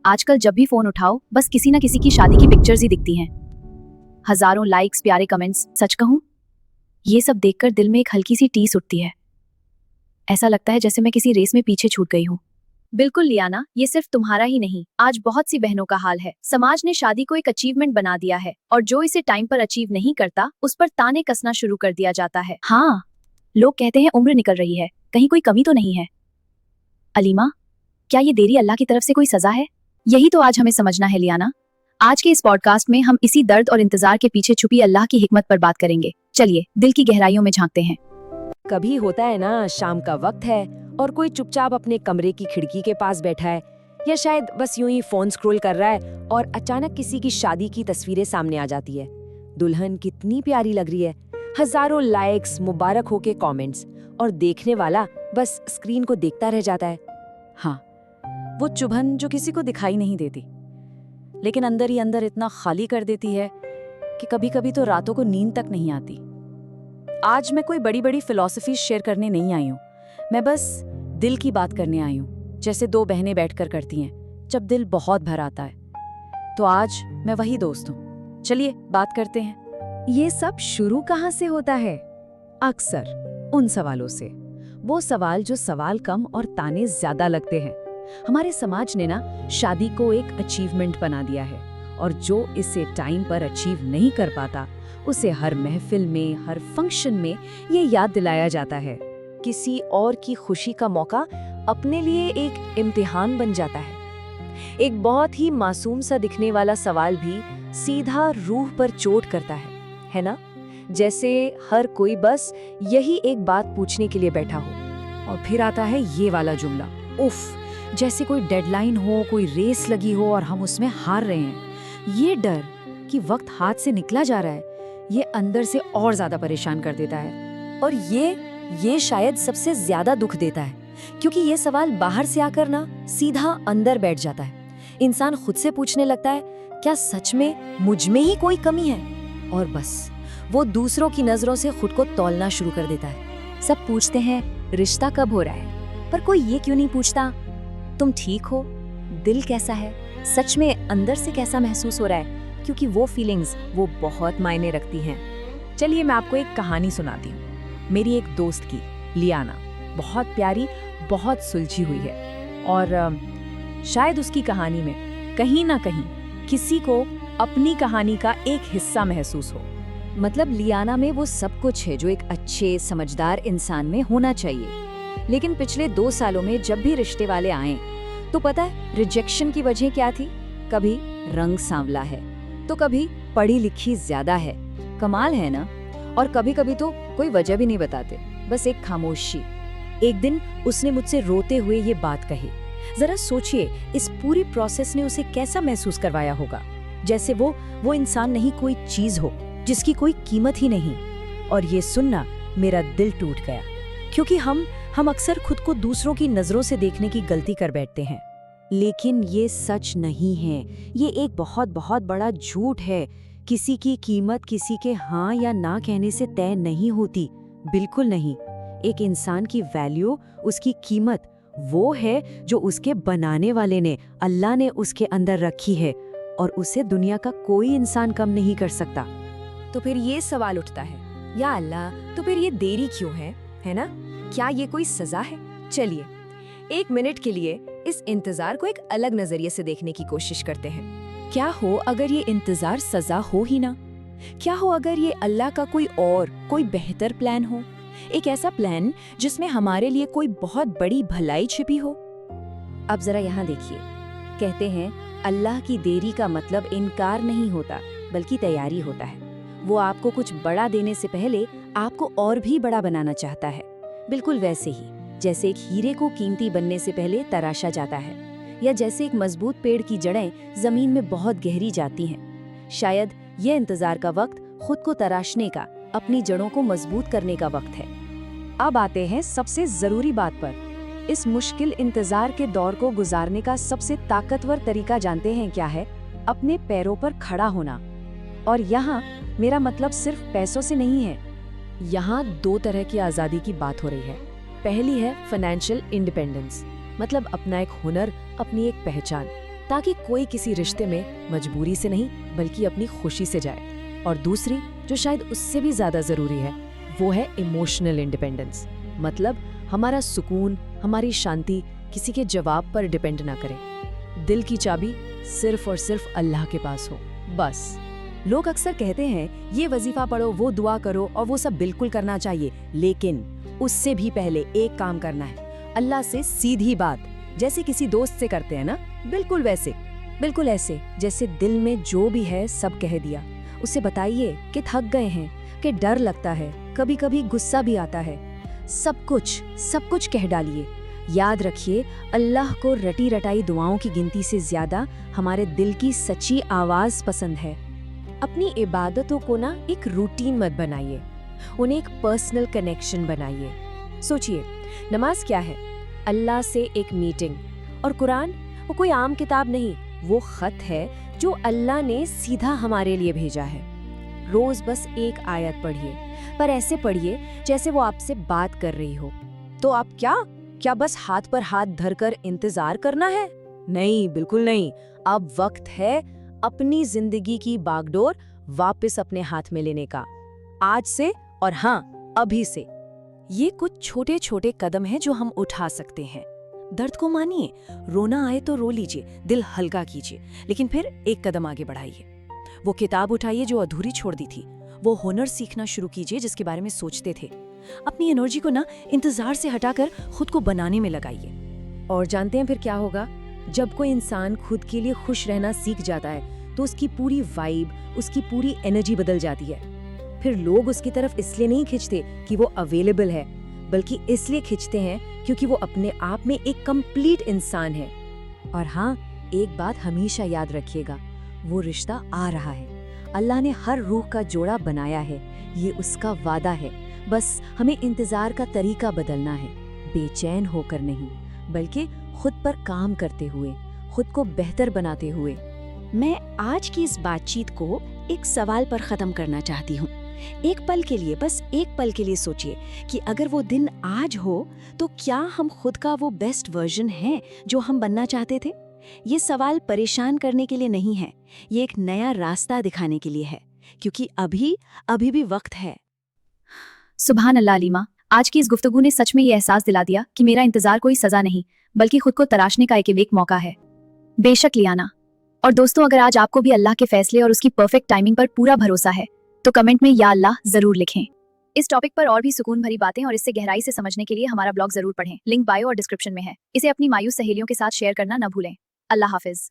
आजकल जब भी फोन उठाओ बस किसी न किसी की शादी की पिक्चर्स ही दिखती हैं। हजारों लाइक्स, प्यारे कमेंट्स। सच कहूं, ये सब देखकर दिल में एक हल्की सी टीस उठती है। ऐसा लगता है जैसे मैं किसी रेस में पीछे छूट गई हूँ। बिल्कुल लियाना, ये सिर्फ तुम्हारा ही नहीं, आज बहुत सी बहनों का हाल है। समाज ने शादी को एक अचीवमेंट बना दिया है और जो इसे टाइम पर अचीव नहीं करता उस पर ताने कसना शुरू कर दिया जाता है। हाँ, लोग कहते हैं उम्र निकल रही है, कहीं कोई कमी तो नहीं है। अलीमा, क्या ये देरी अल्लाह की तरफ से कोई सजा है? यही तो आज हमें समझना है लियाना। आज के इस पॉडकास्ट में हम इसी दर्द और इंतजार के पीछे छुपी अल्लाह की हिकमत पर बात करेंगे। चलिए दिल की गहराइयों में झांकते हैं। कभी होता है ना, शाम का वक्त है और कोई चुपचाप अपने कमरे की खिड़की के पास बैठा है या शायद बस यूं ही फोन स्क्रॉल कर रहा है और अचानक किसी की शादी की तस्वीरें सामने आ जाती है। दुल्हन कितनी प्यारी लग रही है, हजारों लाइक्स, मुबारक हो के कमेंट्स, और देखने वाला बस स्क्रीन को देखता रह जाता है। हाँ, वो चुभन जो किसी को दिखाई नहीं देती लेकिन अंदर ही अंदर इतना खाली कर देती है कि कभी कभी तो रातों को नींद तक नहीं आती। आज मैं कोई बड़ी बड़ी फिलॉसफी शेयर करने नहीं आई हूँ, मैं बस दिल की बात करने आई हूँ, जैसे दो बहनें बैठकर करती हैं जब दिल बहुत भर आता है। तो आज मैं वही दोस्त हूँ, चलिए बात करते हैं। ये सब शुरू कहाँ से होता है? अक्सर उन सवालों से, वो सवाल जो सवाल कम और ताने ज्यादा लगते हैं। हमारे समाज ने ना शादी को एक अचीवमेंट बना दिया है और जो इसे टाइम पर अचीव नहीं कर पाता उसे हर महफिल में, हर फंक्शन में ये याद दिलाया जाता है। किसी और की खुशी का मौका अपने लिए एक इम्तिहान बन जाता है। एक बहुत ही मासूम सा दिखने वाला सवाल भी सीधा रूह पर चोट करता है ना? जैसे हर कोई बस यही एक बात पूछने के लिए बैठा हो और फिर आता है ये वाला जुमला, उफ, जैसे कोई डेडलाइन हो, कोई रेस लगी हो और हम उसमें हार रहे हैं। ये डर कि वक्त हाथ से निकला जा रहा है, ये अंदर से और ज्यादा परेशान कर देता है। और ये शायद सबसे ज्यादा दुख देता है, क्योंकि ये सवाल बाहर से आकर ना सीधा अंदर बैठ जाता है। इंसान खुद से पूछने लगता है, क्या सच में मुझ में ही कोई कमी है? और बस वो दूसरों की नजरों से खुद को तौलना शुरू कर देता है। सब पूछते हैं रिश्ता कब हो रहा है, पर कोई ये क्यों नहीं पूछता तुम ठीक हो, दिल कैसा है, सच में अंदर से कैसा महसूस हो रहा है? क्योंकि वो फीलिंग्स वो बहुत मायने रखती हैं। चलिए मैं आपको एक कहानी सुनाती हूँ। मेरी एक दोस्त की, लियाना, बहुत प्यारी, बहुत सुलझी हुई है और शायद उसकी कहानी में कहीं ना कहीं किसी को अपनी कहानी का एक हिस्सा महसूस हो। मतलब लियाना में वो सब कुछ है जो एक अच्छे समझदार इंसान में होना चाहिए, लेकिन पिछले 2 सालों में जब भी रिश्ते वाले आए तो पता है रिजेक्शन की वजह क्या थी? कभी रंग सांवला है तो कभी पढ़ी लिखी ज्यादा है, कमाल है ना? और कभी कभी तो कोई वजह भी नहीं बताते, बस एक खामोशी। एक दिन उसने मुझसे रोते हुए ये बात कही। जरा सोचिए, इस पूरी प्रोसेस ने उसे कैसा महसूस करवाया होगा, जैसे वो इंसान नहीं, कोई चीज हो जिसकी कोई कीमत ही नहीं। और ये सुनना मेरा दिल टूट गया, क्योंकि हम अक्सर खुद को दूसरों की नजरों से देखने की गलती कर बैठते हैं। लेकिन ये सच नहीं है, ये एक बहुत बहुत बड़ा झूठ है। किसी की कीमत किसी के हाँ या ना कहने से तय नहीं होती, बिल्कुल नहीं। एक इंसान की वैल्यू, उसकी कीमत वो है जो उसके बनाने वाले ने, अल्लाह ने उसके अंदर रखी है, और उसे दुनिया का कोई इंसान कम नहीं कर सकता। तो फिर ये सवाल उठता है, या अल्लाह, तो फिर ये देरी क्यों है ना? क्या ये कोई सजा है? चलिए 1 मिनट के लिए इस इंतजार को एक अलग नजरिए से देखने की कोशिश करते हैं। क्या हो अगर ये इंतजार सजा हो ही ना? क्या हो अगर ये अल्लाह का कोई बेहतर प्लान हो, एक ऐसा प्लान जिसमें हमारे लिए कोई बहुत बड़ी भलाई छिपी हो? अब जरा यहाँ देखिए, कहते हैं अल्लाह की देरी का मतलब इनकार नहीं होता, बल्कि तैयारी होता है। वो आपको कुछ बड़ा देने से पहले आपको और भी बड़ा बनाना चाहता है। बिल्कुल वैसे ही जैसे एक हीरे को कीमती बनने से पहले तराशा जाता है, या जैसे एक मजबूत पेड़ की जड़ें जमीन में बहुत गहरी जाती हैं। शायद यह इंतजार का वक्त खुद को तराशने का, अपनी जड़ों को मजबूत करने का वक्त है। अब आते हैं सबसे जरूरी बात पर। इस मुश्किल इंतजार के दौर को गुजारने का सबसे ताकतवर तरीका जानते हैं क्या है? अपने पैरों पर खड़ा होना। और यहाँ मेरा मतलब सिर्फ पैसों से नहीं है। यहाँ 2 तरह की आज़ादी की बात हो रही है। पहली है फाइनेंशियल इंडिपेंडेंस, मतलब अपना एक हुनर, अपनी एक पहचान। ताकि कोई किसी रिश्ते में मजबूरी से नहीं बल्कि अपनी खुशी से जाए। और दूसरी, जो शायद उससे भी ज्यादा जरूरी है, वो है इमोशनल इंडिपेंडेंस। मतलब हमारा सुकून, हमारी शांति किसी के जवाब पर डिपेंड ना करे। दिल की चाबी सिर्फ और सिर्फ अल्लाह के पास हो, बस। लोग अक्सर कहते हैं ये वजीफा पढ़ो, वो दुआ करो और वो सब बिल्कुल करना चाहिए, लेकिन उससे भी पहले एक काम करना है, अल्लाह से सीधी बात, जैसे किसी दोस्त से करते हैं ना, बिल्कुल वैसे, बिल्कुल ऐसे जैसे दिल में जो भी है सब कह दिया। उसे बताइए कि थक गए हैं, कि डर लगता है, कभी कभी गुस्सा भी आता है, सब कुछ कह डालिए। याद रखिए, अल्लाह को रटी रटाई दुआओं की गिनती से ज्यादा हमारे दिल की सच्ची आवाज पसंद है। अपनी इबादतों को ना एक रूटीन मत बनाइए, उन्हें एक पर्सनल कनेक्शन बनाइए। सोचिए, नमाज क्या है? अल्लाह से एक मीटिंग। और कुरान, वो कोई आम किताब नहीं, वो खत है जो अल्लाह ने सीधा हमारे लिए भेजा है। रोज बस एक आयत पढ़िए, पर ऐसे पढ़िए जैसे वो आपसे बात कर रही हो। तो आप क्या बस हाथ पर हाथ धरकर इंतजार करना है? नहीं, बिल्कुल नहीं। अब वक्त है अपनी जिंदगी की बागडोर वापस अपने हाथ में लेने का, आज से, और हाँ, अभी से। ये कुछ छोटे छोटे कदम हैं जो हम उठा सकते हैं। दर्द को मानिए, रोना आए तो रो लीजिए, दिल हल्का कीजिए, लेकिन फिर एक कदम आगे बढ़ाइए। वो किताब उठाइए जो अधूरी छोड़ दी थी, वो हुनर सीखना शुरू कीजिए जिसके बारे में सोचते थे। अपनी एनर्जी को ना इंतजार से हटाकर खुद को बनाने में लगाइए। और जानते हैं फिर क्या होगा? जब कोई इंसान खुद के लिए खुश रहना सीख जाता है तो उसकी पूरी वाइब, उसकी पूरी एनर्जी बदल जाती है। फिर लोग उसकी तरफ इसलिए नहीं खिंचते कि वो अवेलेबल है, बल्कि इसलिए खिंचते हैं क्योंकि वो अपने आप में एक कंप्लीट इंसान है। और हाँ, एक बात हमेशा याद रखिएगा, वो रिश्ता आ रहा है। अल्लाह ने हर रूह का जोड़ा बनाया है, ये उसका वादा है। बस हमें इंतजार का तरीका बदलना है, बेचैन होकर नहीं, बल्कि खुद पर काम करते हुए, खुद को बेहतर बनाते हुए। मैं आज की इस बातचीत को एक सवाल पर खत्म करना चाहती हूँ। एक पल के लिए, बस एक पल के लिए सोचिए कि अगर वो दिन आज हो तो क्या हम खुद का वो बेस्ट वर्जन हैं जो हम बनना चाहते थे? ये सवाल परेशान करने के लिए नहीं है, ये एक नया रास्ता दिखाने के लिए है, क्योंकि अभी भी वक्त है। सुभान अल्लाह अलीमा, आज की इस गुफ्तगू ने सच में ये एहसास दिला दिया कि मेरा इंतजार कोई सजा नहीं, बल्कि खुद को तराशने का एक मौका है। बेशक लियाना। और दोस्तों, अगर आज आपको भी अल्लाह के फैसले और उसकी परफेक्ट टाइमिंग पर पूरा भरोसा है तो कमेंट में या अल्लाह जरूर लिखें। इस टॉपिक पर और भी सुकून भरी बातें और इससे गहराई से समझने के लिए हमारा ब्लॉग जरूर पढ़ें। लिंक बायो और डिस्क्रिप्शन में है। इसे अपनी मायूस सहेलियों के साथ शेयर करना न भूलें। अल्लाह हाफिज।